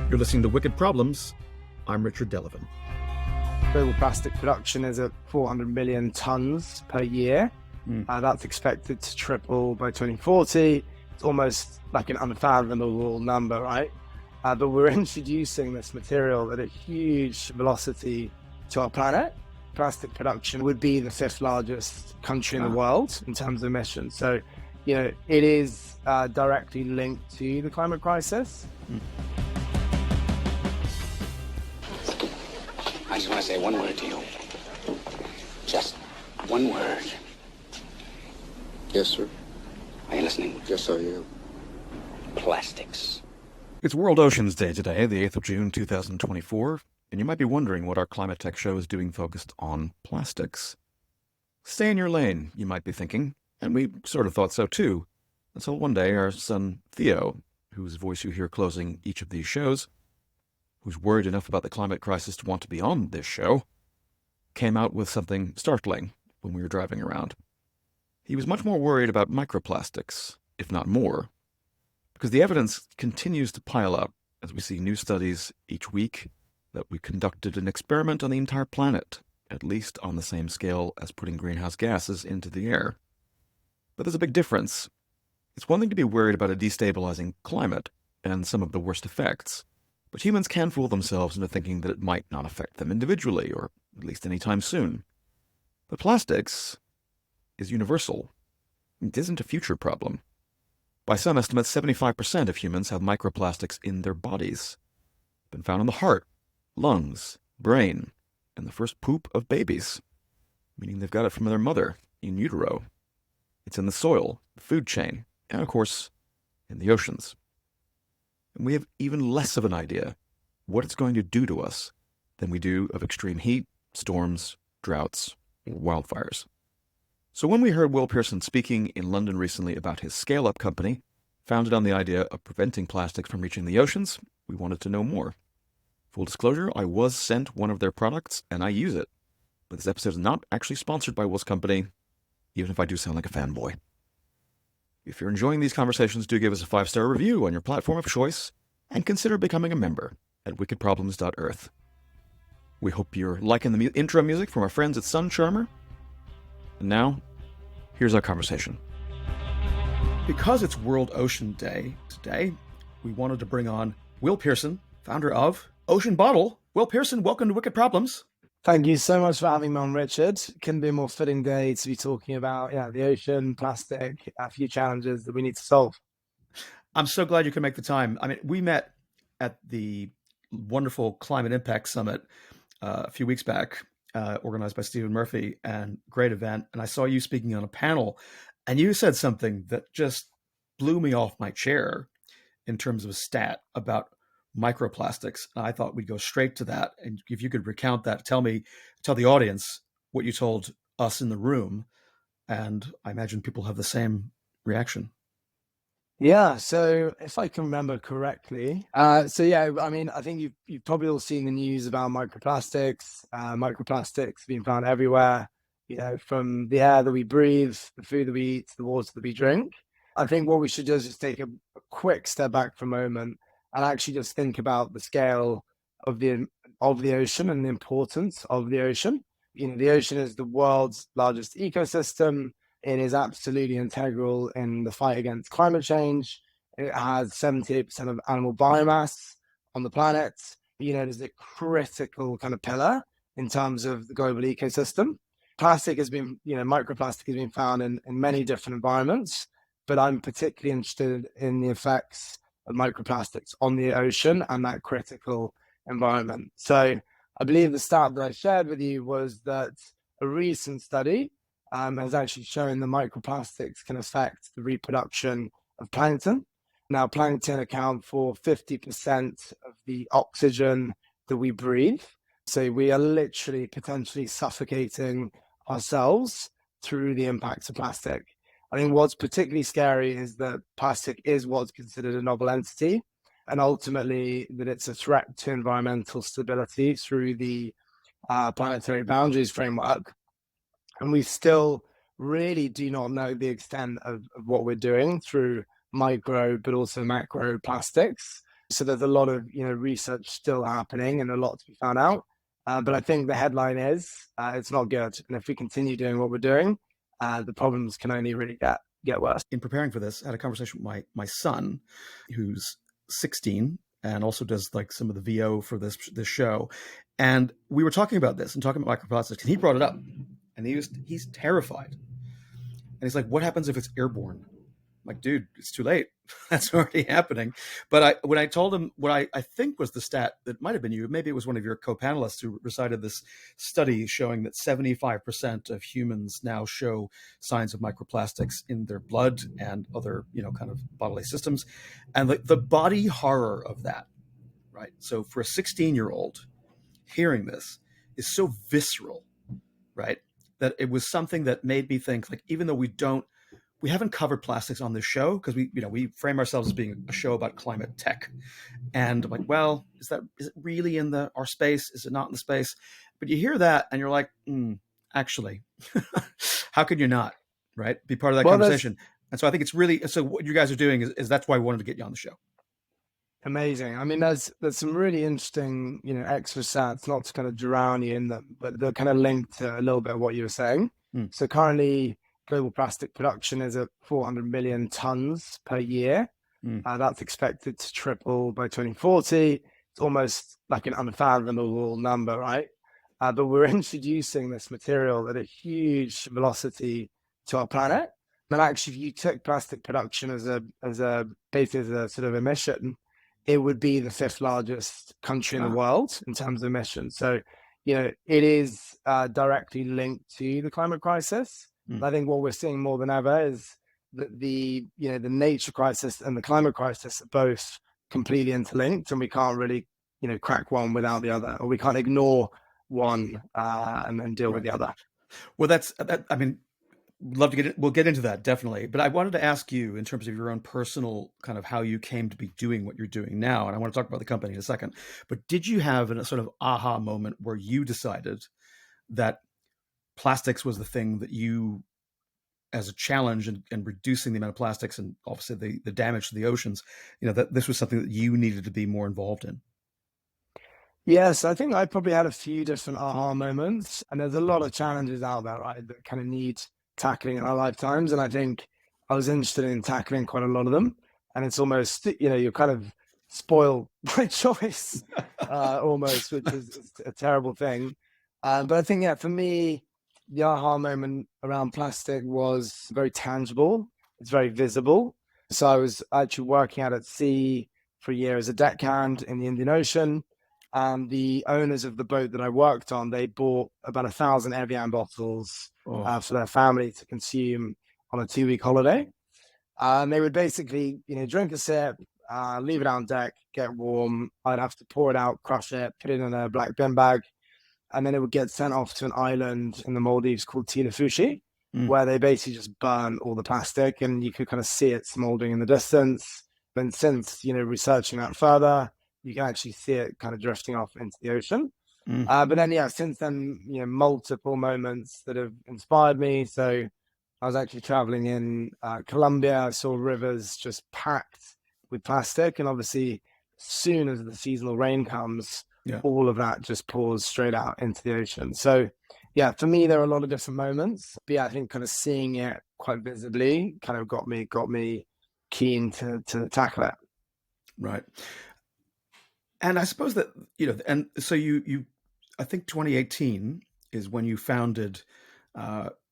You're listening to Wicked Problems. I'm Richard Delevan. Global plastic production is at 400 million tons per year. That's expected to triple by 2040. It's almost like an unfathomable number, right? But we're introducing this material at a huge velocity to our planet. Plastic production would be the fifth largest country in the world in terms of emissions. So, it is directly linked to the climate crisis. I just want to say one word to you. Just one word. Yes, sir. Are you listening? Yes, I am. Plastics. It's World Oceans Day today, the 8th of June, 2024, and you might be wondering what our Climate Tech show is doing focused on plastics. Stay in your lane, you might be thinking, and we sort of thought so too, until one day our son Theo, whose voice you hear closing each of these shows, who's worried enough about the climate crisis to want to be on this show, came out with something startling when we were driving around. He was much more worried about microplastics, if not more, because the evidence continues to pile up as we see new studies each week that we conducted an experiment on the entire planet, at least on the same scale as putting greenhouse gases into the air. But there's a big difference. It's one thing to be worried about a destabilizing climate and some of the worst effects, but humans can fool themselves into thinking that it might not affect them individually, or at least anytime soon. But plastics is universal. It isn't a future problem. By some estimates, 75% of humans have microplastics in their bodies. Been found in the heart, lungs, brain, and the first poop of babies, meaning they've got it from their mother in utero. It's in the soil, the food chain, and of course, in the oceans. And we have even less of an idea what it's going to do to us than we do of extreme heat, storms, droughts, or wildfires. So when we heard Will Pearson speaking in London recently about his scale-up company, founded on the idea of preventing plastic from reaching the oceans, we wanted to know more. Full disclosure, I was sent one of their products, and I use it. But this episode is not actually sponsored by Will's company, even if I do sound like a fanboy. If you're enjoying these conversations, do give us a 5-star review on your platform of choice, and consider becoming a member at wickedproblems.earth. We hope you're liking the intro music from our friends at Sun Charmer. And now, here's our conversation. Because it's World Ocean Day today, we wanted to bring on Will Pearson, founder of Ocean Bottle. Will Pearson, welcome to Wicked Problems. Thank you so much for having me on, Richard. Couldn't be a more fitting day to be talking about the ocean, plastic, a few challenges that we need to solve. I'm so glad you could make the time. I mean, we met at the wonderful Climate Impact Summit a few weeks back, organized by Stephen Murphy, and great event. And I saw you speaking on a panel, and you said something that just blew me off my chair in terms of a stat about microplastics. And I thought we'd go straight to that. And if you could recount that, tell the audience what you told us in the room. And I imagine people have the same reaction. Yeah, so if I can remember correctly, I think you've probably all seen the news about microplastics. Microplastics being found everywhere, from the air that we breathe, the food that we eat, the water that we drink. I think what we should do is just take a quick step back for a moment and actually just think about the scale of the ocean and the importance of the ocean. The ocean is the world's largest ecosystem. It is absolutely integral in the fight against climate change. It has 78% of animal biomass on the planet. It is a critical kind of pillar in terms of the global ecosystem. Microplastic has been found in many different environments, but I'm particularly interested in the effects of microplastics on the ocean and that critical environment. So I believe the stat that I shared with you was that a recent study has actually shown that microplastics can affect the reproduction of plankton. Now, plankton account for 50% of the oxygen that we breathe. So we are literally potentially suffocating ourselves through the impacts of plastic. I think what's particularly scary is that plastic is what's considered a novel entity, and ultimately that it's a threat to environmental stability through the planetary boundaries framework. And we still really do not know the extent of what we're doing through micro but also macro plastics. So there's a lot of research still happening and a lot to be found out. But I think the headline is it's not good. And if we continue doing what we're doing, the problems can only really get worse. In preparing for this, I had a conversation with my son, who's 16 and also does like some of the VO for this show. And we were talking about this and talking about microplastics, and he brought it up, and he's terrified. And he's like, what happens if it's airborne? I'm like, dude, it's too late. That's already happening. But when I told him what I think was the stat that might have been you, maybe it was one of your co-panelists who recited this study showing that 75% of humans now show signs of microplastics in their blood and other, kind of bodily systems. And the body horror of that, right? So for a 16-year-old, hearing this is so visceral, right? That it was something that made me think, like, even though we haven't covered plastics on this show because we frame ourselves as being a show about climate tech, and I'm like, well, is it really in our space? Is it not in the space? But you hear that and you're like, actually, how could you not, right? Be part of that conversation. And so I think it's really, so what you guys are doing is that's why I wanted to get you on the show. Amazing. I mean, there's some really interesting, extra stats, not to kind of drown you in them, but they're kind of linked to a little bit of what you were saying. So currently, global plastic production is at 400 million tons per year. That's expected to triple by 2040. It's almost like an unfathomable number, right? But we're introducing this material at a huge velocity to our planet. And actually, if you took plastic production as a sort of emission, it would be the 5th largest country in the world in terms of emissions. So, it is directly linked to the climate crisis. I think what we're seeing more than ever is that the nature crisis and the climate crisis are both completely interlinked, and we can't really, crack one without the other, or we can't ignore one and then deal with the other. Well, I mean, love to get it. We'll get into that definitely. But I wanted to ask you in terms of your own personal kind of how you came to be doing what you're doing now. And I want to talk about the company in a second. But did you have a sort of aha moment where you decided that plastics was the thing that you, as a challenge and reducing the amount of plastics and obviously the damage to the oceans, that this was something that you needed to be more involved in? Yes, I think I probably had a few different aha moments, and there's a lot of challenges out there, right, that kind of need tackling in our lifetimes. And I think I was interested in tackling quite a lot of them. And it's almost, you're kind of spoiled by choice, almost, which is a terrible thing. But I think, for me, the aha moment around plastic was very tangible. It's very visible. So I was actually working out at sea for a year as a deckhand in the Indian Ocean. And the owners of the boat that I worked on, they bought about 1,000 Evian bottles for their family to consume on a 2-week holiday. And they would basically, drink a sip, leave it on deck, get warm. I'd have to pour it out, crush it, put it in a black bin bag. And then it would get sent off to an island in the Maldives called Tilafushi, where they basically just burn all the plastic, and you could kind of see it smoldering in the distance. And since, researching that further, you can actually see it kind of drifting off into the ocean. But then, since then, multiple moments that have inspired me. So I was actually traveling in Colombia. I saw rivers just packed with plastic. And obviously, as soon as the seasonal rain comes, all of that just pours straight out into the ocean. So, for me, there are a lot of different moments. But I think kind of seeing it quite visibly kind of got me keen to tackle it. Right. And I suppose that, and so you I think 2018 is when you founded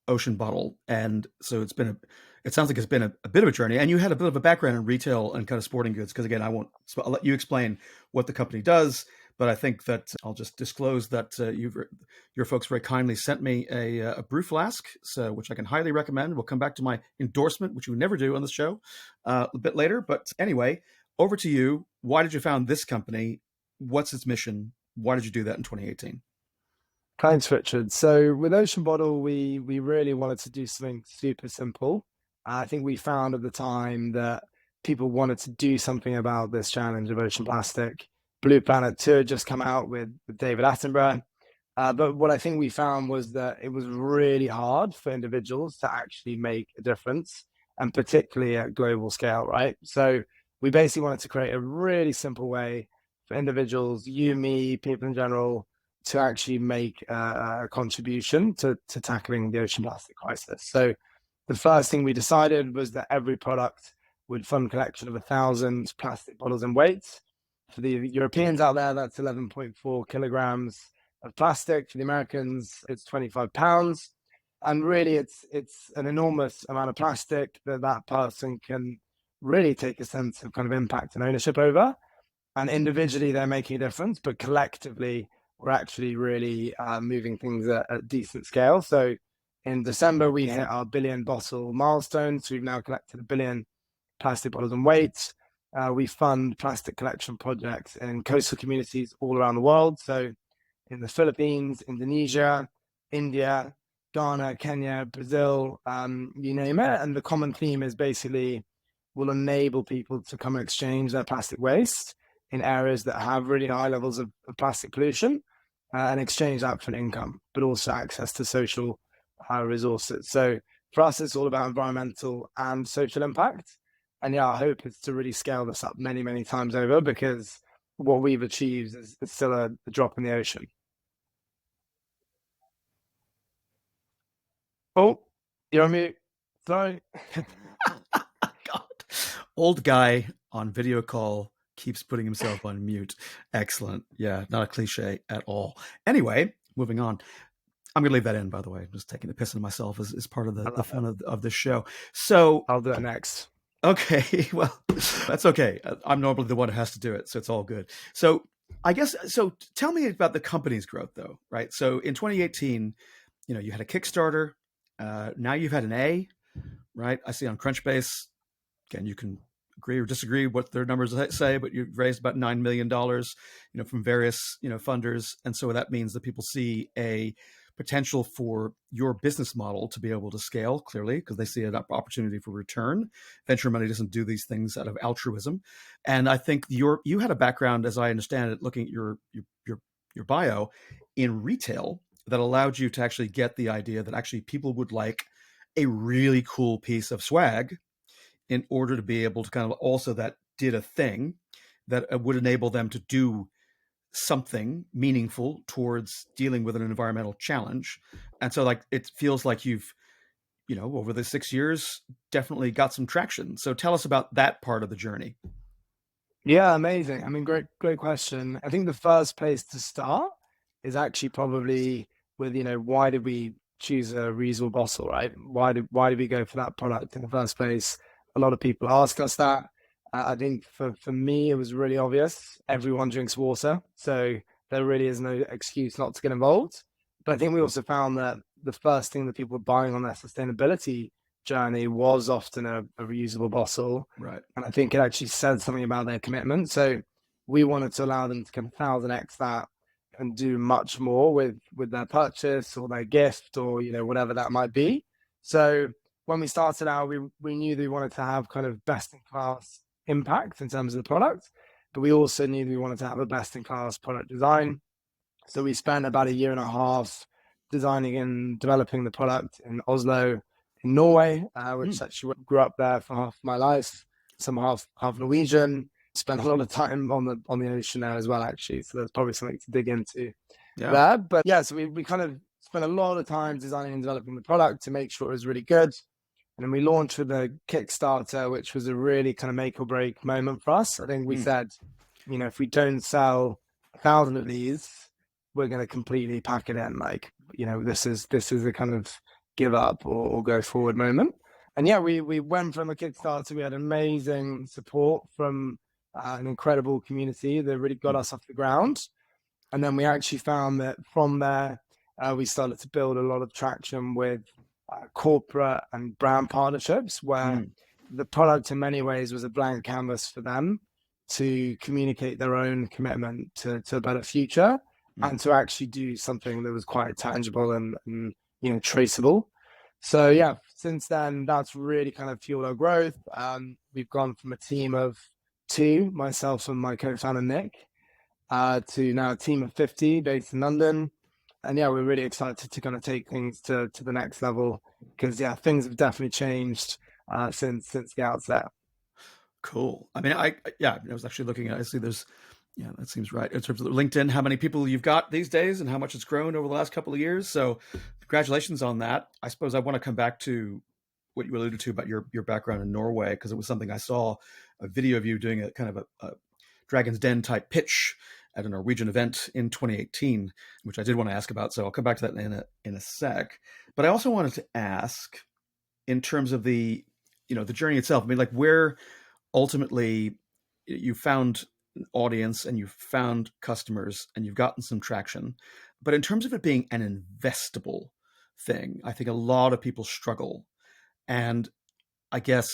Ocean Bottle. And so it sounds like it's been a bit of a journey, and you had a bit of a background in retail and kind of sporting goods. Because again, I'll let you explain what the company does, but I think that I'll just disclose that your folks very kindly sent me a brew flask, which I can highly recommend. We'll come back to my endorsement, which we never do on the show, a bit later. But anyway, over to you. Why did you found this company? What's its mission? Why did you do that in 2018? Thanks, Richard. So with Ocean Bottle, we really wanted to do something super simple. I think we found at the time that people wanted to do something about this challenge of ocean plastic. Blue Planet 2 had just come out with David Attenborough. But what I think we found was that it was really hard for individuals to actually make a difference, and particularly at global scale, right? So we basically wanted to create a really simple way for individuals, you, me, people in general, to actually make a contribution to tackling the ocean plastic crisis. So the first thing we decided was that every product would fund collection of 1,000 plastic bottles in weight. For the Europeans out there, that's 11.4 kilograms of plastic. For the Americans, it's 25 pounds. And really, it's an enormous amount of plastic that person can really take a sense of kind of impact and ownership over. And individually, they're making a difference, but collectively, we're actually really moving things at a decent scale. So in December, we hit our billion bottle milestone. So we've now collected 1 billion plastic bottles in weight. We fund plastic collection projects in coastal communities all around the world. So in the Philippines, Indonesia, India, Ghana, Kenya, Brazil, you name it. And the common theme is basically we'll enable people to come and exchange their plastic waste in areas that have really high levels of plastic pollution and exchange that for an income, but also access to social resources. So for us, it's all about environmental and social impact. And yeah, our hope is to really scale this up many, many times over, because what we've achieved is still a drop in the ocean. Oh, you're on mute. Sorry. God. Old guy on video call keeps putting himself on mute. Excellent. Yeah, not a cliche at all. Anyway, moving on. I'm going to leave that in, by the way. I'm just taking the piss out of myself as part of the fun of this show. So I'll do it next. Okay, well, that's okay. I'm normally the one who has to do it, so it's all good. So I guess, so tell me about the company's growth, though, right? So in 2018, you had a Kickstarter. Now you've had an A, right? I see on Crunchbase. Again, you can agree or disagree what their numbers say, but you've raised about $9 million, from various, funders. And so that means that people see a potential for your business model to be able to scale, clearly, because they see an opportunity for return. Venture money doesn't do these things out of altruism. And I think you had a background, as I understand it, looking at your bio, in retail that allowed you to actually get the idea that actually people would like a really cool piece of swag in order to be able to kind of also that did a thing that would enable them to do something meaningful towards dealing with an environmental challenge. And so it feels like you've, over the 6 years, definitely got some traction. So tell us about that part of the journey. Yeah, amazing. I mean, great question. I think the first place to start is actually probably with, why did we choose a reusable bottle, right? Why did we go for that product in the first place? A lot of people ask us that. I think for me, it was really obvious. Everyone drinks water, so there really is no excuse not to get involved. But I think we also found that the first thing that people were buying on their sustainability journey was often a reusable bottle. Right. And I think it actually said something about their commitment. So we wanted to allow them to kind of 1,000x that and do much more with their purchase or their gift or, whatever that might be. So when we started out, we knew that we wanted to have kind of best in class impact in terms of the product, but we also knew that we wanted to have a best in class product design. So we spent about 1.5 years designing and developing the product in Oslo, in Norway, which actually grew up there for half my life. Some half Norwegian. Spent a lot of time on the ocean there as well, actually. So there's probably something to dig into there. But yeah, so we kind of spent a lot of time designing and developing the product to make sure it was really good. And then we launched with a Kickstarter, which was a really kind of make or break moment for us. I think we said, if we don't sell 1,000 of these, we're going to completely pack it in. Like, this is a kind of give up or go forward moment. And yeah, we went from a Kickstarter. We had amazing support from an incredible community that really got us off the ground. And then we actually found that from there, we started to build a lot of traction with corporate and brand partnerships, where the product in many ways was a blank canvas for them to communicate their own commitment to a better future and to actually do something that was quite tangible and traceable. So yeah, since then, that's really kind of fueled our growth. We've gone from a team of 2, myself and my co-founder Nick, to now a team of 50 based in London. And yeah, we're really excited to kind of take things to the next level, because yeah, things have definitely changed since the outset. Cool. I mean, I was actually looking at, I see there's, yeah, that seems right. In terms of LinkedIn, how many people you've got these days and how much it's grown over the last couple of years. So congratulations on that. I suppose I want to come back to what you alluded to about your background in Norway, because it was something I saw a video of you doing a kind of a Dragon's Den type pitch at a Norwegian event in 2018, which I did want to ask about. So I'll come back to that in a sec. But I also wanted to ask, in terms of the journey itself. I mean, like, where ultimately you found an audience and you've found customers and you've gotten some traction. But in terms of it being an investable thing, I think a lot of people struggle. And I guess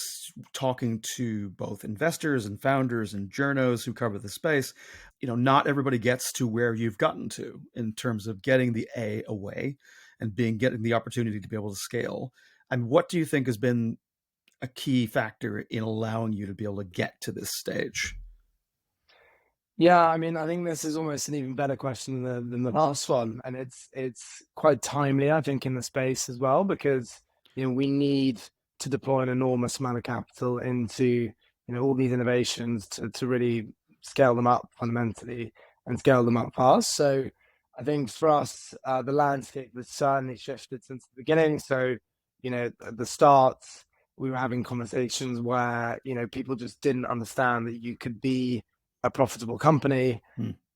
talking to both investors and founders and journos who cover the space, not everybody gets to where you've gotten to in terms of getting the A away and getting the opportunity to be able to scale. And what do you think has been a key factor in allowing you to be able to get to this stage? Yeah, I mean, I think this is almost an even better question than the last one, and it's quite timely, I think, in the space as well, because we need to deploy an enormous amount of capital into all these innovations to really scale them up fundamentally and scale them up fast. So I think for us, the landscape has certainly shifted since the beginning. So at the start, we were having conversations where people just didn't understand that you could be a profitable company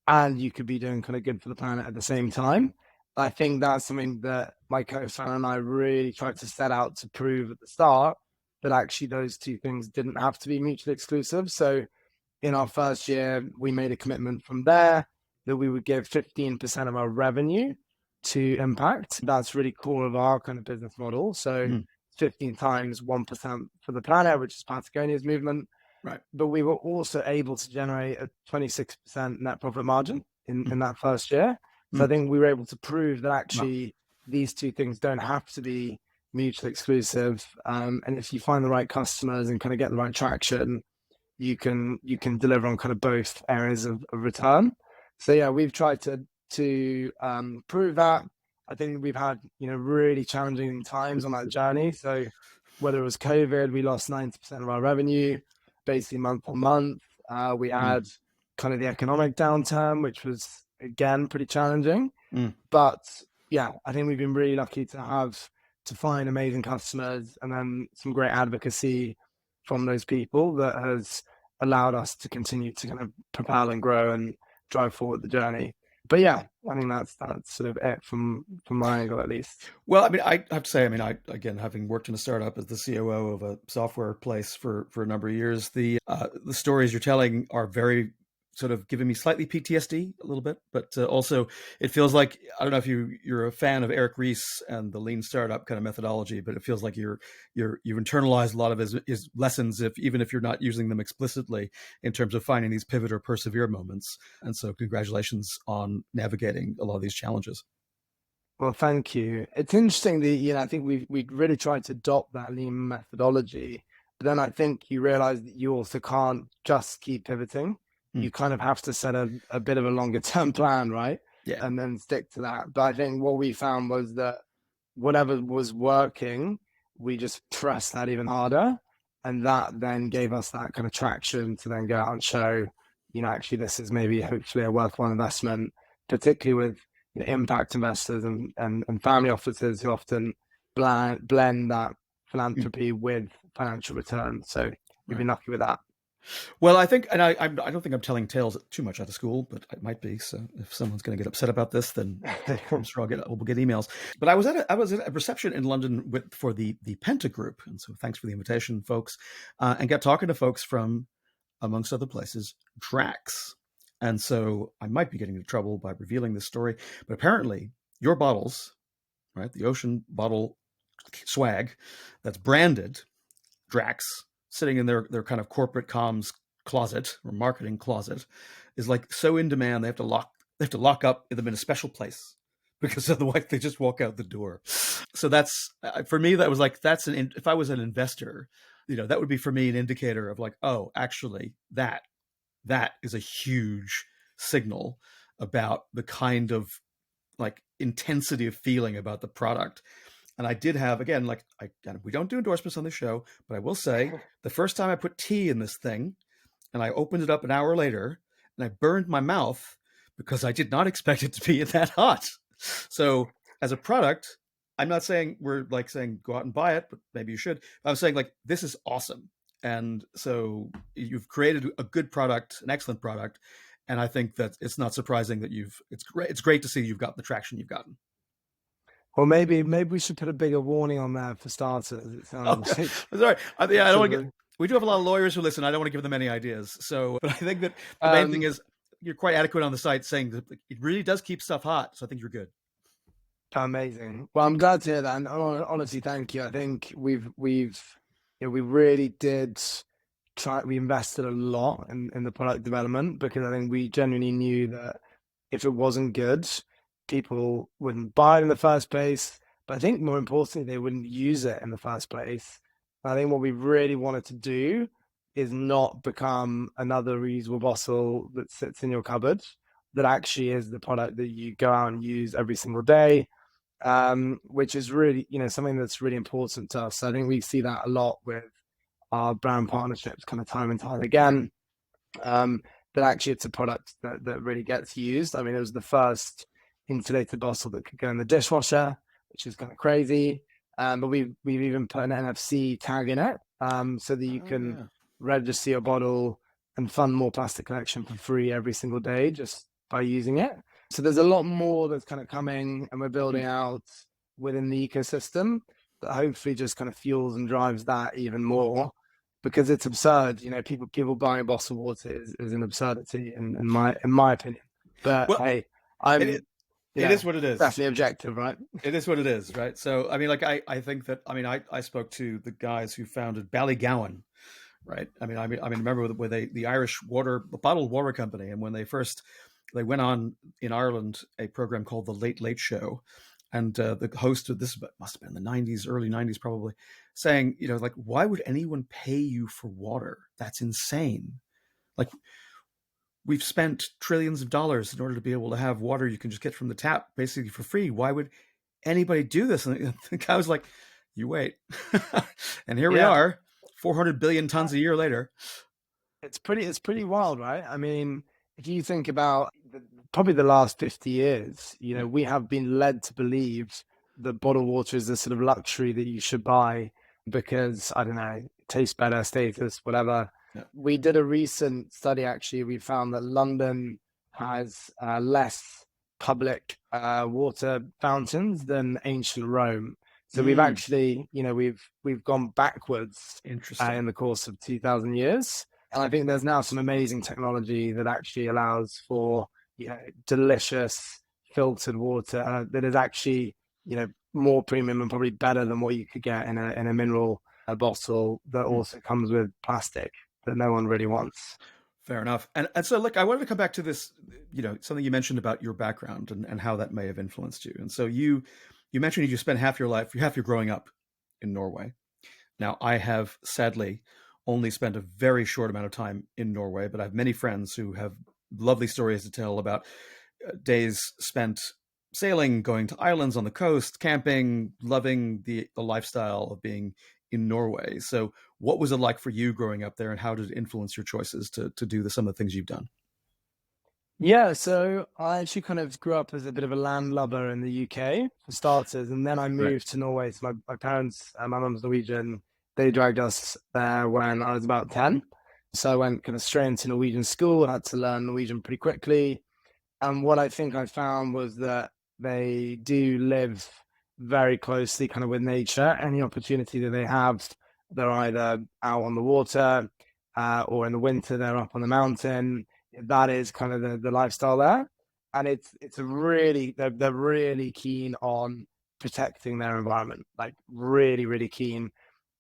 and you could be doing kind of good for the planet at the same time. I think that's something that my co-founder and I really tried to set out to prove at the start, that actually those two things didn't have to be mutually exclusive. So in our first year, we made a commitment from there that we would give 15% of our revenue to impact. That's really core of our kind of business model. So 15 times 1% for the planet, which is Patagonia's movement. Right. But we were also able to generate a 26% net profit margin in that first year. So I think we were able to prove that actually these two things don't have to be mutually exclusive. And if you find the right customers and kind of get the right traction, you can deliver on kind of both areas of return. So yeah, we've tried to prove that. I think we've had really challenging times on that journey. So whether it was COVID, we lost 90% of our revenue, basically month on month. We had kind of the economic downturn, which was again pretty challenging. But yeah, I think we've been really lucky to find amazing customers and then some great advocacy from those people that has allowed us to continue to kind of propel and grow and drive forward the journey. But yeah, I think that's sort of it from my angle, at least. Well, I mean, I have to say, I mean, again, having worked in a startup as the COO of a software place for a number of years, the stories you're telling are very sort of giving me slightly PTSD a little bit, but also it feels like, I don't know if you're a fan of Eric Ries and the lean startup kind of methodology, but it feels like you've internalized a lot of his lessons, even if you're not using them explicitly, in terms of finding these pivot or persevere moments. And so congratulations on navigating a lot of these challenges. Well, thank you. It's interesting that, I think we really tried to adopt that lean methodology, but then I think you realize that you also can't just keep pivoting. You kind of have to set a bit of a longer term plan, right? Yeah. And then stick to that. But I think what we found was that whatever was working, we just pressed that even harder. And that then gave us that kind of traction to then go out and show, actually this is maybe hopefully a worthwhile investment, particularly with impact investors and family offices who often blend that philanthropy with financial return. So we've been lucky with that. Well, I think, and I don't think I'm telling tales too much out of school, but it might be. So if someone's going to get upset about this, then I'm sure we'll get emails. But I was at a reception in London for the Penta Group, and so thanks for the invitation, folks, and got talking to folks from, amongst other places, Drax. And so I might be getting into trouble by revealing this story, but apparently your bottles, right, the ocean bottle swag that's branded Drax, sitting in their kind of corporate comms closet or marketing closet, is like so in demand they have to lock up them in a special place, because otherwise they just walk out the door. So that's, for me, that was like, if I was an investor, that would be for me an indicator of like, oh, actually that is a huge signal about the kind of like intensity of feeling about the product And I did have, again, like, we don't do endorsements on the show, but I will say the first time I put tea in this thing and I opened it up an hour later and I burned my mouth because I did not expect it to be that hot. So as a product, I'm not saying we're like saying go out and buy it, but maybe you should. I'm saying like, this is awesome. And so you've created a good product, an excellent product. And I think that it's not surprising that it's great to see you've gotten the traction you've gotten. Well, maybe we should put a bigger warning on there for starters. It sounds like sorry. I don't want to sort we do have a lot of lawyers who listen. I don't want to give them any ideas. So, but I think that the of- main thing is you're quite adequate on the site saying that it really does keep stuff hot. So I think you're good. amazing. Well, I'm glad to hear that. And honestly, thank you. I think we really did try. We invested a lot in the product development because I think we genuinely knew that if it wasn't good, people wouldn't buy it in the first place. But I think more importantly, they wouldn't use it in the first place. I think what we really wanted to do is not become another reusable bottle that sits in your cupboard, that actually is the product that you go out and use every single day, which is really, something that's really important to us. So I think we see that a lot with our brand partnerships kind of time and time again, that actually it's a product that really gets used. I mean, it was the first insulated bottle that could go in the dishwasher, which is kind of crazy. But we've even put an NFC tag in it, so that you can register your bottle and fund more plastic collection for free every single day just by using it. So there's a lot more that's kind of coming, and we're building out within the ecosystem that hopefully just kind of fuels and drives that even more, because it's absurd. People buying bottled water is an absurdity in my opinion. But Well, hey, it is what it is. Definitely objective, right? It is what it is, right? So, I mean, like, I think that, I mean, I spoke to the guys who founded Ballygowan, right? I mean, remember with the Irish bottled water company, and when they went on in Ireland a program called The Late Late Show, and the host of this must have been the 90s, early 90s probably, saying, like, why would anyone pay you for water? That's insane. Like, we've spent trillions of dollars in order to be able to have water you can just get from the tap basically for free. Why would anybody do this? And the guy was like, you wait. And here we are, 400 billion tons a year later. It's pretty wild, right? I mean, if you think about probably the last 50 years, we have been led to believe that bottled water is a sort of luxury that you should buy because, I don't know, it tastes better, status, whatever. Yeah. We did a recent study, actually. We found that London has less public water fountains than ancient Rome. So we've actually, we've gone backwards in the course of 2,000 years. And I think there's now some amazing technology that actually allows for, delicious filtered water that is actually, more premium and probably better than what you could get in a mineral bottle that also comes with plastic that no one really wants. Fair enough. And so, look, I wanted to come back to this, something you mentioned about your background and how that may have influenced you. And so you mentioned you spent half your growing up in Norway. Now, I have sadly only spent a very short amount of time in Norway, but I have many friends who have lovely stories to tell about days spent sailing, going to islands on the coast, camping, loving the lifestyle of being in Norway. So what was it like for you growing up there, and how did it influence your choices to do some of the things you've done? Yeah, so I actually kind of grew up as a bit of a landlubber in the UK for starters, and then I moved to Norway. So my parents, my mum's Norwegian, they dragged us there when I was about 10. So I went kind of straight into Norwegian school. I had to learn Norwegian pretty quickly. And what I think I found was that they do live very closely kind of with nature. Any opportunity that they have, they're either out on the water or in the winter, they're up on the mountain. That is kind of the lifestyle there. And they're really keen on protecting their environment, like really, really keen.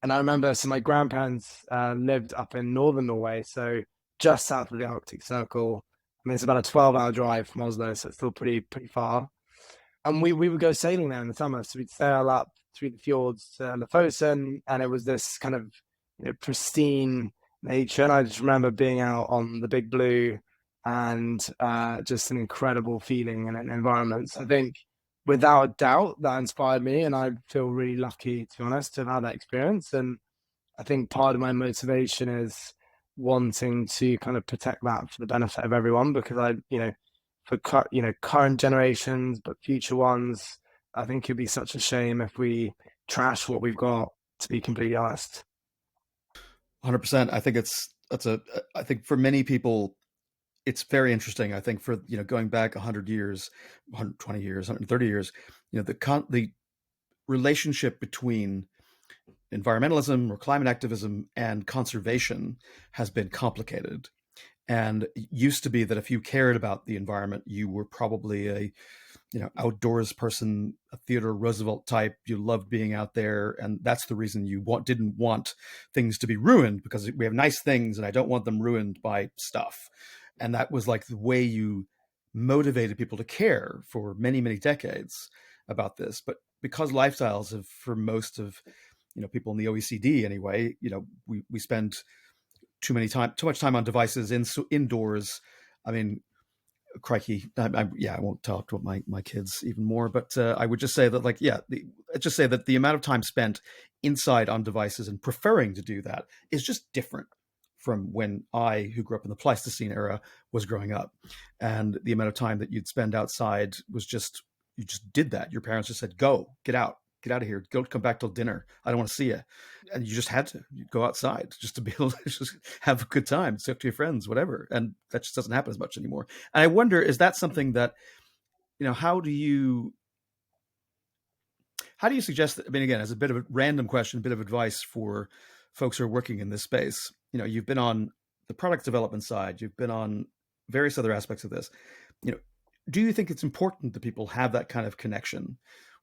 And I remember, so my grandparents lived up in northern Norway, so just south of the Arctic Circle. I mean, it's about a 12-hour drive from Oslo, so it's still pretty far. And we would go sailing there in the summer. So we'd sail up through the fjords to Lofoten, and it was this kind of pristine nature. And I just remember being out on the big blue and just an incredible feeling and an environment. So I think without a doubt, that inspired me, and I feel really lucky, to be honest, to have had that experience. And I think part of my motivation is wanting to kind of protect that for the benefit of everyone, because for current generations, but future ones, I think it'd be such a shame if we trash what we've got, to be completely honest. 100%. I think for many people, it's very interesting. I think for, going back 100 years, 120 years, 130 years, the relationship between environmentalism or climate activism and conservation has been complicated. And it used to be that if you cared about the environment, you were probably a outdoors person, a Theodore Roosevelt type. You loved being out there, and that's the reason you didn't want things to be ruined, because we have nice things and I don't want them ruined by stuff. And that was like the way you motivated people to care for many, many decades about this. But because lifestyles have, for most of people in the OECD anyway, we spend too much time on devices indoors. I mean, crikey, I won't talk to my kids even more, but I would just say that, the amount of time spent inside on devices and preferring to do that is just different from when I, who grew up in the Pleistocene era, was growing up. And the amount of time that you'd spend outside was just, you just did that. Your parents just said, get out of here, don't come back till dinner, I don't want to see you. And you just had to go outside just to be able to just have a good time, talk to your friends, whatever. And that just doesn't happen as much anymore. And I wonder, is that something that, how do you suggest that? I mean, again, as a bit of a random question, a bit of advice for folks who are working in this space. You've been on the product development side, you've been on various other aspects of this. Do you think it's important that people have that kind of connection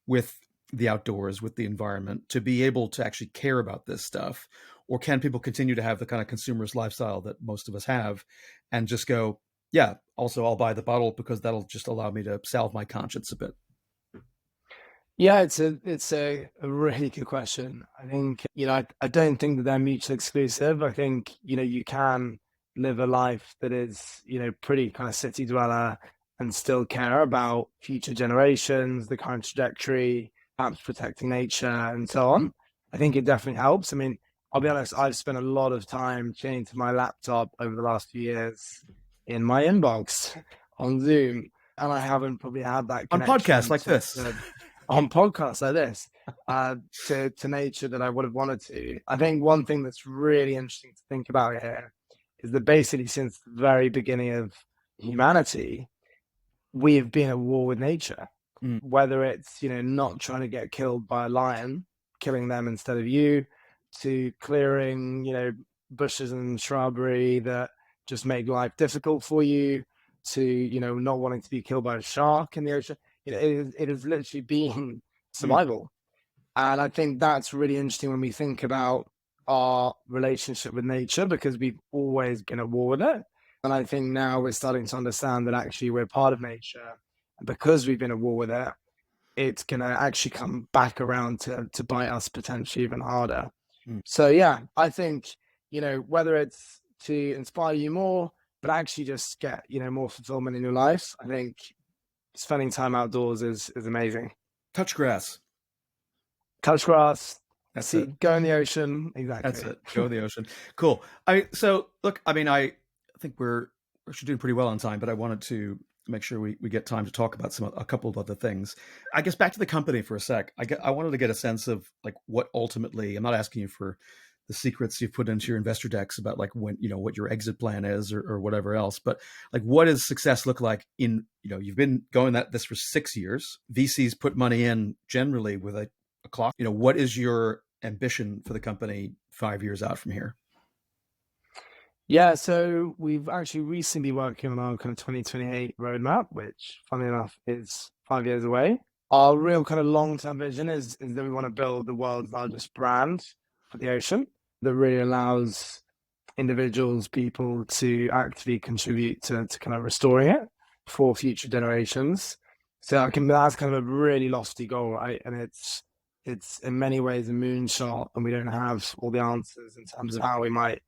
with the outdoors, with the environment, to be able to actually care about this stuff? Or can people continue to have the kind of consumerist lifestyle that most of us have and just go, yeah, also I'll buy the bottle because that'll just allow me to salve my conscience a bit? Yeah, it's a really good question. I think, I don't think that they're mutually exclusive. I think, you can live a life that is, pretty kind of city dweller and still care about future generations, the current trajectory, perhaps protecting nature and so on. I think it definitely helps. I mean, I'll be honest, I've spent a lot of time chained to my laptop over the last few years in my inbox on Zoom, and I haven't probably had that on connection podcasts like this. On podcasts like this, to nature that I would have wanted to. I think one thing that's really interesting to think about here is that basically since the very beginning of humanity, we have been at war with nature. Whether it's, not trying to get killed by a lion, killing them instead of you, to clearing, bushes and shrubbery that just make life difficult for you, to, not wanting to be killed by a shark in the ocean. It has literally been survival. And I think that's really interesting when we think about our relationship with nature, because we've always been at war with it. And I think now we're starting to understand that actually we're part of nature. And because we've been at war with it, it's going to actually come back around to bite us potentially even harder. So, yeah, I think, whether it's to inspire you more, but actually just get, more fulfillment in your life, I think spending time outdoors is amazing. Touch grass. That's it. Go in the ocean. Exactly. That's it. Go in the ocean. Cool. I think we're actually doing pretty well on time, but I wanted to make sure we get time to talk about a couple of other things. I guess back to the company for a sec. I wanted to get a sense of like what ultimately, I'm not asking you for the secrets you've put into your investor decks about like when, what your exit plan is or whatever else, but like what does success look like in, you've been going this for 6 years. VCs put money in generally with a clock. What is your ambition for the company 5 years out from here? Yeah, so we've actually recently been working on our kind of 2028 roadmap, which, funnily enough, is 5 years away. Our real kind of long-term vision is that we want to build the world's largest brand for the ocean that really allows individuals, people to actively contribute to kind of restoring it for future generations. So that's kind of a really lofty goal, right? And it's in many ways a moonshot, and we don't have all the answers in terms of how we might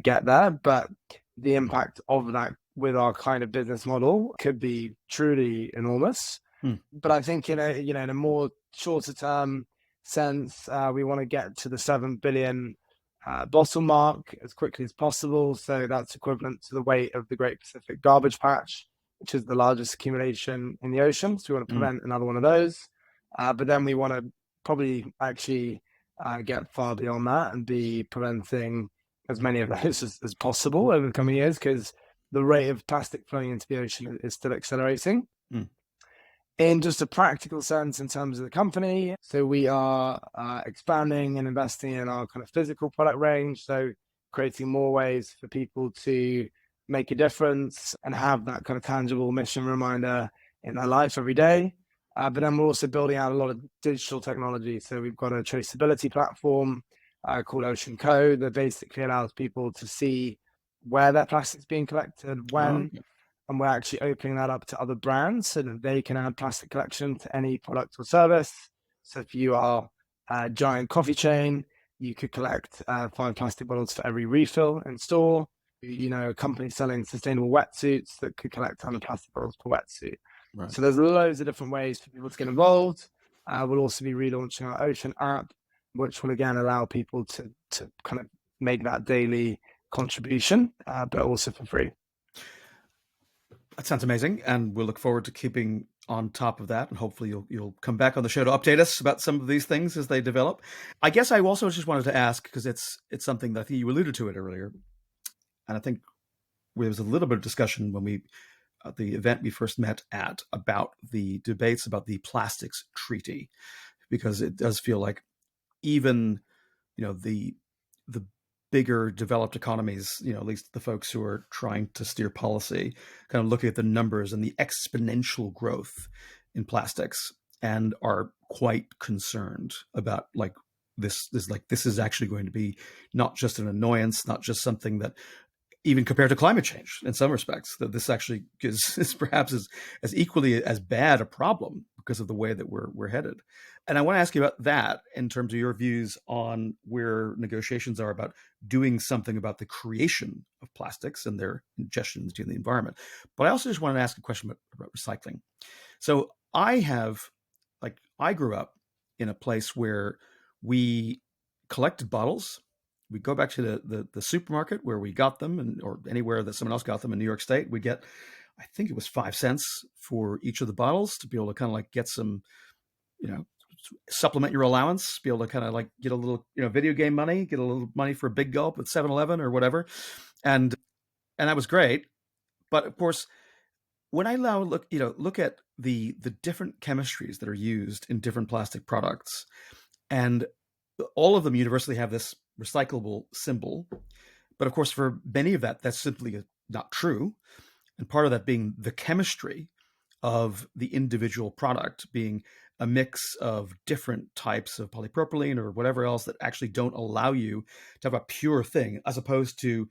get there, but the impact of that with our kind of business model could be truly enormous. But I think in a more shorter term sense, we want to get to the 7 billion bottle mark as quickly as possible. So that's equivalent to the weight of the Great Pacific Garbage Patch, which is the largest accumulation in the ocean. So we want to prevent another one of those. But then we want to probably actually get far beyond that and be preventing as many of those as possible over the coming years, because the rate of plastic flowing into the ocean is still accelerating. In just a practical sense, in terms of the company, so we are expanding and investing in our kind of physical product range, so creating more ways for people to make a difference and have that kind of tangible mission reminder in their life every day. But then we're also building out a lot of digital technology. So we've got a traceability platform called Ocean Code that basically allows people to see where their plastic's being collected, when, and we're actually opening that up to other brands so that they can add plastic collection to any product or service. So if you are a giant coffee chain, you could collect 5 plastic bottles for every refill in store. A company selling sustainable wetsuits that could collect 100 plastic bottles per wetsuit. Right. So there's loads of different ways for people to get involved. We'll also be relaunching our Ocean app, which will again allow people to kind of make that daily contribution, but also for free. That sounds amazing, and we'll look forward to keeping on top of that, and hopefully you'll come back on the show to update us about some of these things as they develop. I guess I also just wanted to ask, because it's something that I think you alluded to it earlier, and I think there was a little bit of discussion when we the event we first met at about the debates about the plastics treaty, because it does feel like even the bigger developed economies, at least the folks who are trying to steer policy, kind of looking at the numbers and the exponential growth in plastics and are quite concerned about this is actually going to be not just an annoyance, not just something that, even compared to climate change in some respects, that this actually is perhaps as equally as bad a problem because of the way that we're headed. And I want to ask you about that in terms of your views on where negotiations are about doing something about the creation of plastics and their ingestion into the environment. But I also just wanted to ask a question about recycling. So I grew up in a place where we collected bottles. We go back to the supermarket where we got them, or anywhere that someone else got them in New York State. We get, I think it was 5 cents for each of the bottles to be able to kind of get some, supplement your allowance, be able to kind of get a little, video game money, get a little money for a big gulp at 7-Eleven or whatever. And that was great. But of course, when I now look at the different chemistries that are used in different plastic products, and all of them universally have this recyclable symbol. But of course, for many of that's simply not true. And part of that being the chemistry of the individual product being a mix of different types of polypropylene or whatever else that actually don't allow you to have a pure thing, as opposed to,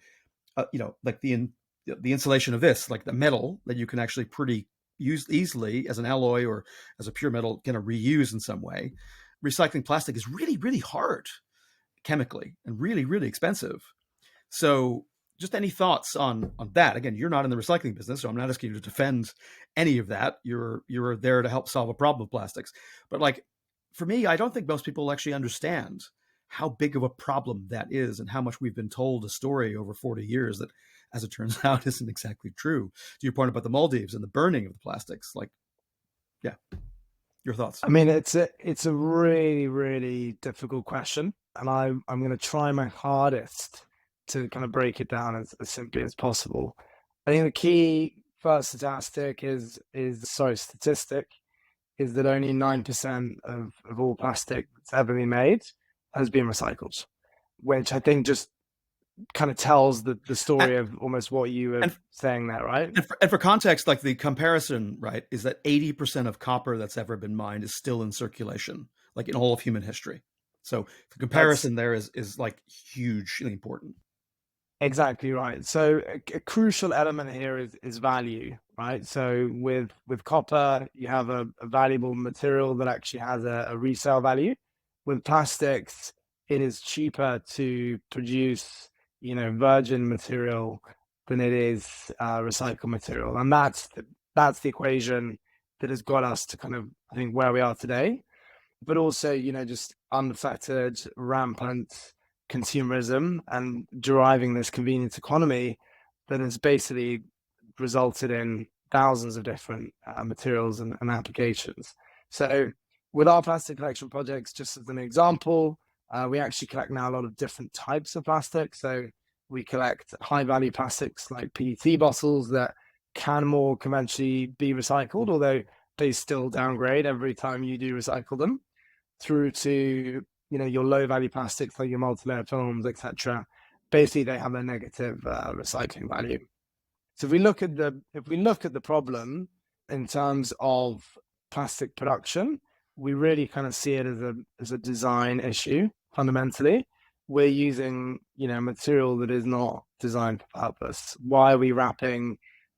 the insulation of this, like the metal that you can actually pretty use easily as an alloy or as a pure metal, kind of reuse in some way. Recycling plastic is really, really hard chemically and really, really expensive. So just any thoughts on that? Again, you're not in the recycling business, so I'm not asking you to defend any of that. You're there to help solve a problem with plastics. But for me, I don't think most people actually understand how big of a problem that is and how much we've been told a story over 40 years that, as it turns out, isn't exactly true. To your point about the Maldives and the burning of the plastics, your thoughts? I mean, it's a really, really difficult question, and I'm going to try my hardest to kind of break it down as simply as possible. I think the key first statistic is that only 9% of all plastic that's ever been made has been recycled, which I think just kind of tells the story of almost what you were saying there, right? And for context, the comparison, right, is that 80% of copper that's ever been mined is still in circulation, in all of human history. So the comparison there is hugely important. Exactly right. So a crucial element here is value, right? So with copper, you have a valuable material that actually has a resale value. With plastics, it is cheaper to produce virgin material than it is recycled material, and that's the equation that has got us to kind of, I think, where we are today. But also, just unfettered, rampant consumerism and deriving this convenience economy that has basically resulted in thousands of different materials and applications. So with our plastic collection projects, just as an example, we actually collect now a lot of different types of plastic. So we collect high value plastics like PET bottles that can more conventionally be recycled, although they still downgrade every time you do recycle them, through to your low value plastics like your multi-layer films, etc. Basically, they have a negative recycling value. So if we look at the problem in terms of plastic production, we really kind of see it as a design issue. Fundamentally, we're using material that is not designed for purpose. Why are we wrapping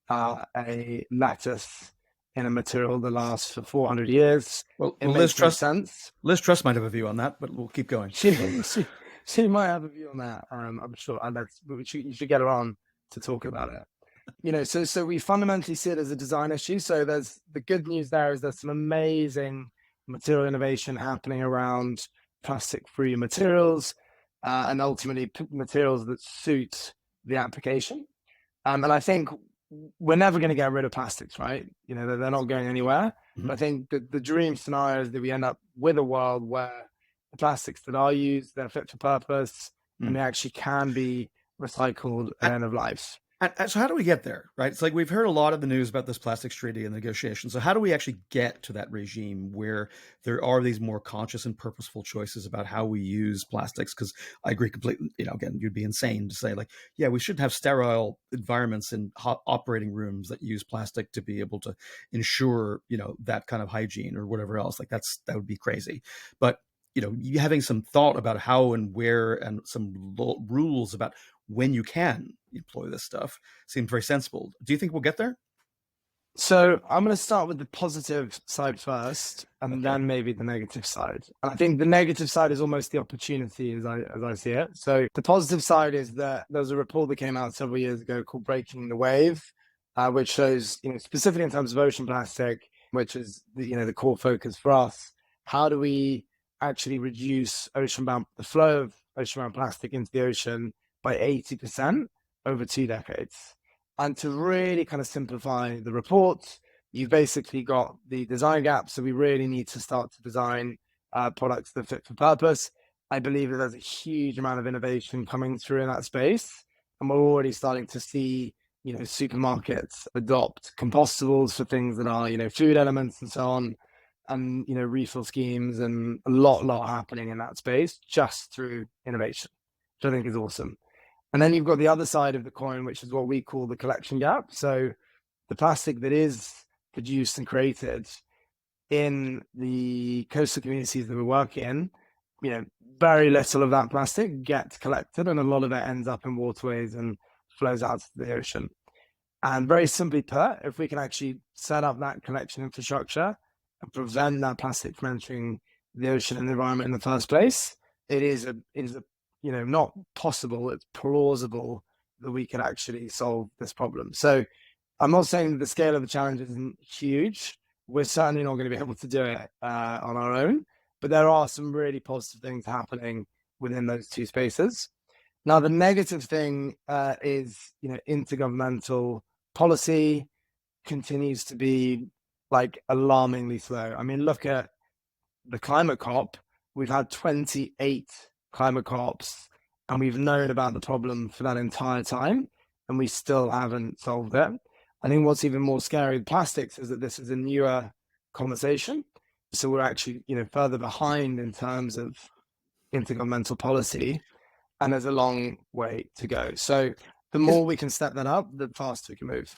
a lettuce in a material that lasts for 400 years? Well, It Liz makes no Truss, sense. Liz Truss might have a view on that, but we'll keep going. She might have a view on that. I'm sure. And you should get her on to talk about it. So we fundamentally see it as a design issue. So there's the good news there is there's some amazing material innovation happening around plastic-free materials and ultimately materials that suit the application. And I think we're never going to get rid of plastics, right? They're not going anywhere. Mm-hmm. But I think the dream scenario is that we end up with a world where the plastics that are used, they're fit for purpose, and they actually can be recycled at end of life. And so how do we get there, right? It's like we've heard a lot of the news about this plastics treaty and negotiations. So how do we actually get to that regime where there are these more conscious and purposeful choices about how we use plastics? Because I agree completely. Again, you'd be insane to say like, yeah, we should have sterile environments in hot operating rooms that use plastic to be able to ensure, that kind of hygiene or whatever else. Like that would be crazy. But you having some thought about how and where and some rules about when you can employ this stuff seems very sensible. Do you think we'll get there? So I'm going to start with the positive side first, and then maybe the negative side. And I think the negative side is almost the opportunity as I see it. So the positive side is that there's a report that came out several years ago called Breaking the Wave, which shows, specifically in terms of ocean plastic, which is the core focus for us. How do we actually reduce the flow of ocean-bound plastic into the ocean by 80% over 2 decades? And to really kind of simplify the report, you've basically got the design gap. So we really need to start to design products that fit for purpose. I believe that there's a huge amount of innovation coming through in that space. And we're already starting to see, supermarkets adopt compostables for things that are, food elements and so on. And, refill schemes and a lot happening in that space just through innovation, which I think is awesome. And then you've got the other side of the coin, which is what we call the collection gap. So the plastic that is produced and created in the coastal communities that we work in, very little of that plastic gets collected and a lot of it ends up in waterways and flows out to the ocean. And very simply put, if we can actually set up that collection infrastructure and prevent that plastic from entering the ocean and the environment in the first place, it is a not possible, it's plausible that we can actually solve this problem. So I'm not saying that the scale of the challenge isn't huge. We're certainly not going to be able to do it on our own, but there are some really positive things happening within those two spaces. Now, the negative thing is, intergovernmental policy continues to be alarmingly slow. I mean, look at the climate COP. We've had 28 climate COPs and we've known about the problem for that entire time and we still haven't solved it. I think what's even more scary with plastics is that this is a newer conversation. So we're actually, further behind in terms of intergovernmental policy and there's a long way to go. So the more we can step that up, the faster we can move.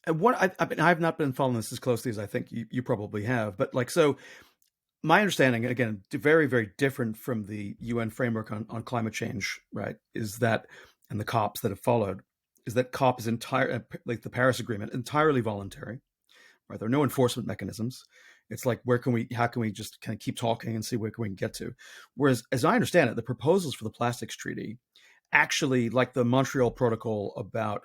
And I've not been following this as closely as I think you probably have, but so my understanding, again, very, very different from the UN framework on climate change, right, is that, and the COPs that have followed, is that COP is like the Paris Agreement, entirely voluntary, right? There are no enforcement mechanisms. It's like, how can we just kind of keep talking and see where we can get to? Whereas, as I understand it, the proposals for the plastics treaty actually, like the Montreal Protocol about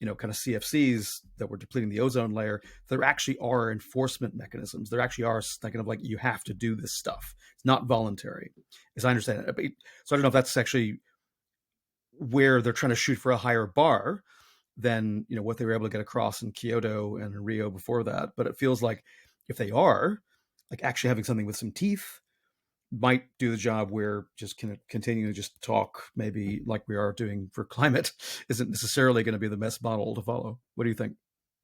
kind of CFCs that were depleting the ozone layer, there actually are enforcement mechanisms. There actually are kind of like, you have to do this stuff. It's not voluntary, as I understand it. So I don't know if that's actually where they're trying to shoot for a higher bar than what they were able to get across in Kyoto and in Rio before that. But it feels like if they are like actually having something with some teeth, might do the job where just continue to just talk, maybe like we are doing for climate, isn't necessarily going to be the best model to follow. What do you think?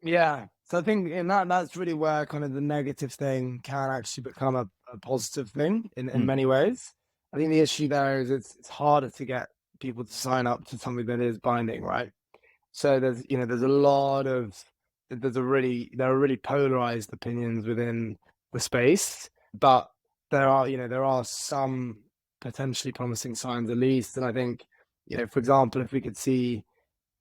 Yeah. So I think that's really where kind of the negative thing can actually become a positive thing in many ways. I think the issue there is it's harder to get people to sign up to something that is binding, right? So there are really polarized opinions within the space, but there are some potentially promising signs at least. And I think, for example, if we could see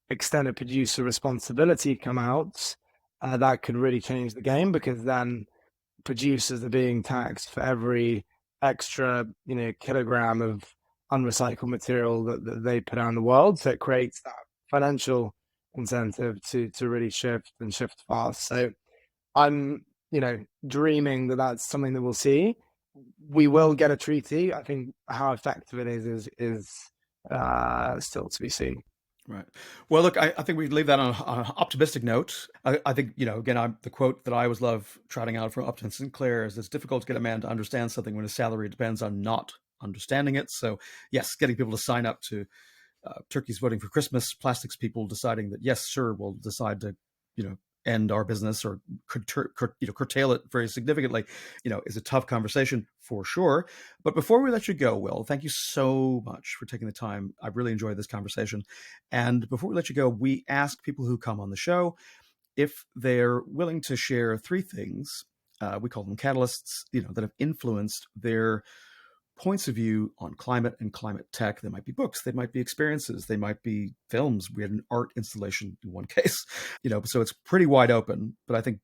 extended producer responsibility come out, that could really change the game, because then producers are being taxed for every extra, kilogram of unrecycled material that they put out in the world. So it creates that financial incentive to really shift fast. So I'm, dreaming that that's something that we'll see. We will get a treaty. I think how effective it is still to be seen. Right. Well, look, I think we leave that on an optimistic note. I think, again, the quote that I always love trotting out from Upton Sinclair is, it's difficult to get a man to understand something when his salary depends on not understanding it. So yes, getting people to sign up to turkeys voting for Christmas, plastics people deciding that, yes, sure, we'll decide to, end our business or curtail it very significantly, is a tough conversation for sure. But before we let you go, Will, thank you so much for taking the time. I've really enjoyed this conversation. And before we let you go, we ask people who come on the show if they're willing to share 3 things, we call them catalysts, that have influenced their points of view on climate and climate tech. They might be books, they might be experiences, they might be films. We had an art installation in one case, so it's pretty wide open. But I think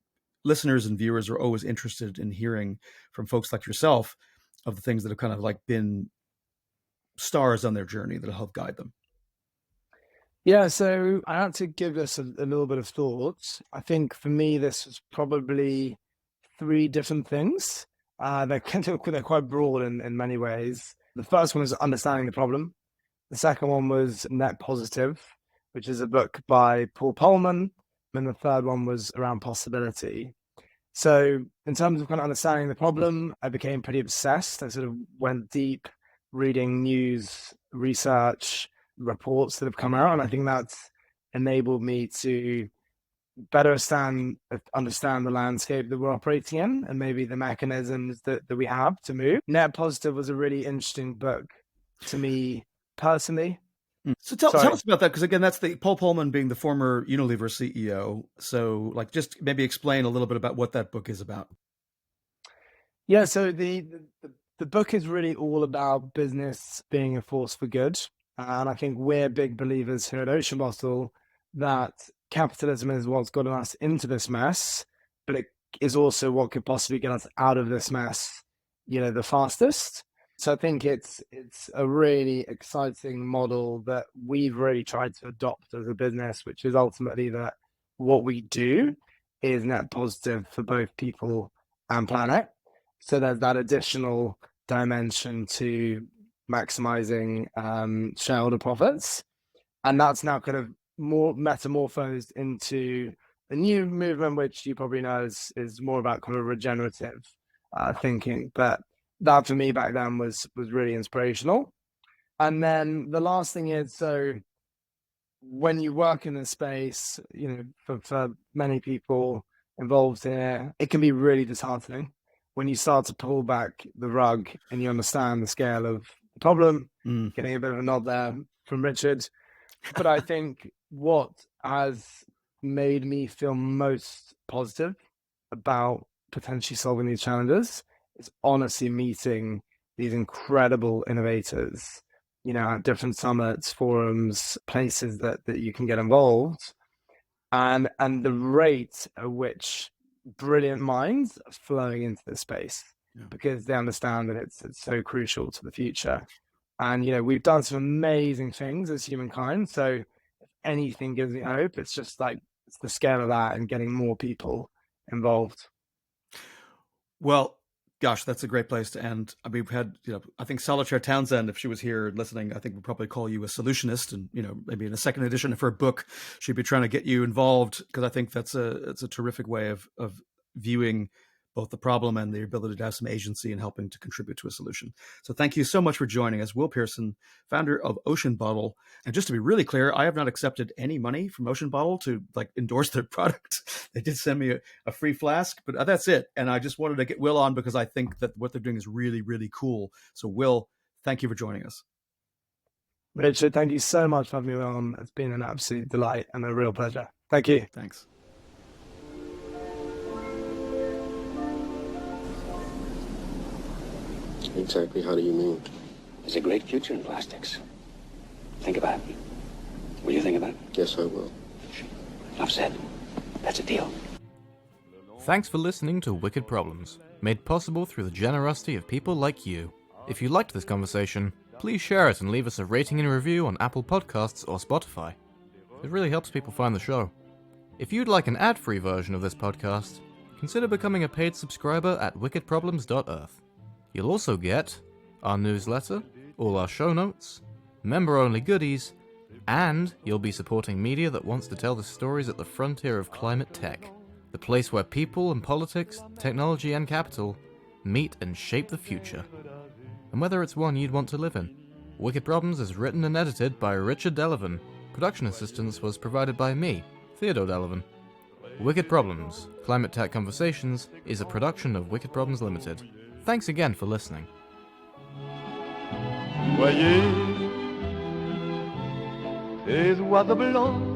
listeners and viewers are always interested in hearing from folks like yourself of the things that have kind of like been stars on their journey that'll help guide them. Yeah, so I had to give this a little bit of thought. I think for me, this was probably 3 different things. They're quite broad in many ways. The first one was understanding the problem. The second one was Net Positive, which is a book by Paul Pullman. And the third one was around possibility. So in terms of kind of understanding the problem, I became pretty obsessed. I sort of went deep reading news, research, reports that have come out. And I think that's enabled me to better understand the landscape that we're operating in, and maybe the mechanisms that we have to move. Net Positive was a really interesting book to me personally. So tell us about that, because again, that's the Paul Pullman being the former Unilever CEO. So like, just maybe explain a little bit about what that book is about. Yeah, so the book is really all about business being a force for good. And I think we're big believers here at Ocean Bottle that capitalism is what's gotten us into this mess, but it is also what could possibly get us out of this mess, the fastest. So I think it's a really exciting model that we've really tried to adopt as a business, which is ultimately that what we do is net positive for both people and planet. So there's that additional dimension to maximizing shareholder profits. And that's now kind of more metamorphosed into a new movement, which you probably know is more about kind of regenerative thinking. But that for me back then was really inspirational. And then the last thing is, so when you work in this space, for many people involved here, it can be really disheartening when you start to pull back the rug and you understand the scale of the problem. Getting a bit of a nod there from Richard. But I think what has made me feel most positive about potentially solving these challenges is honestly meeting these incredible innovators, at different summits, forums, places that you can get involved, and the rate at which brilliant minds are flowing into this space, because they understand that it's so crucial to the future. And we've done some amazing things as humankind. So if anything gives me hope. It's just like, it's the scale of that and getting more people involved. Well, gosh, that's a great place to end. I mean, we've had, I think Solitaire Townsend, if she was here listening, I think we'd probably call you a solutionist. And, maybe in a second edition of her book, she'd be trying to get you involved, because I think it's a terrific way of viewing both the problem and the ability to have some agency in helping to contribute to a solution. So thank you so much for joining us. Will Pearson, founder of Ocean Bottle. And just to be really clear, I have not accepted any money from Ocean Bottle to endorse their product. They did send me a free flask, but that's it. And I just wanted to get Will on because I think that what they're doing is really, really cool. So Will, thank you for joining us. Richard, thank you so much for having me on. It's been an absolute delight and a real pleasure. Thank you. Thanks. Exactly how do you mean? There's a great future in plastics. Think about it. Will you think about it? Yes, I will. Enough said. That's a deal. Thanks for listening to Wicked Problems, made possible through the generosity of people like you. If you liked this conversation, please share it and leave us a rating and review on Apple Podcasts or Spotify. It really helps people find the show. If you'd like an ad-free version of this podcast, consider becoming a paid subscriber at wickedproblems.earth. You'll also get our newsletter, all our show notes, member-only goodies, and you'll be supporting media that wants to tell the stories at the frontier of climate tech, the place where people and politics, technology and capital meet and shape the future. And whether it's one you'd want to live in. Wicked Problems is written and edited by Richard Delevan. Production assistance was provided by me, Theodore Delevan. Wicked Problems, Climate Tech Conversations, is a production of Wicked Problems Limited. Thanks again for listening. Voyez ces oiseaux blancs